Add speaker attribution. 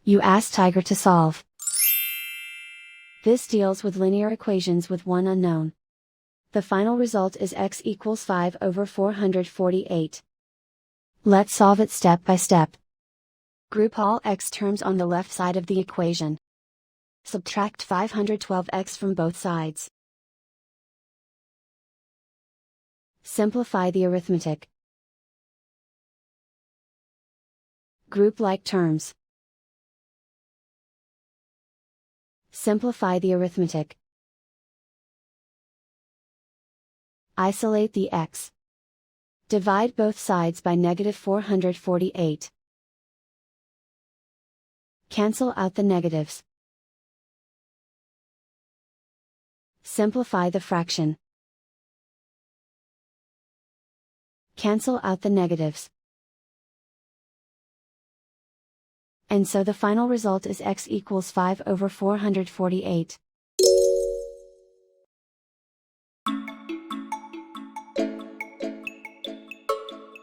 Speaker 1: You ask Tiger to solve. This deals with linear equations with one unknown. The final result is x equals 5 over 448. Let's solve it step by step. Group all x terms on the left side of the equation. Subtract 512x from both sides. Simplify the arithmetic. Group like terms. Simplify the arithmetic. Isolate the x. Divide both sides by negative 448. Cancel out the negatives. Simplify the fraction. Cancel out the negatives. And so the final result is x equals 5 over 448.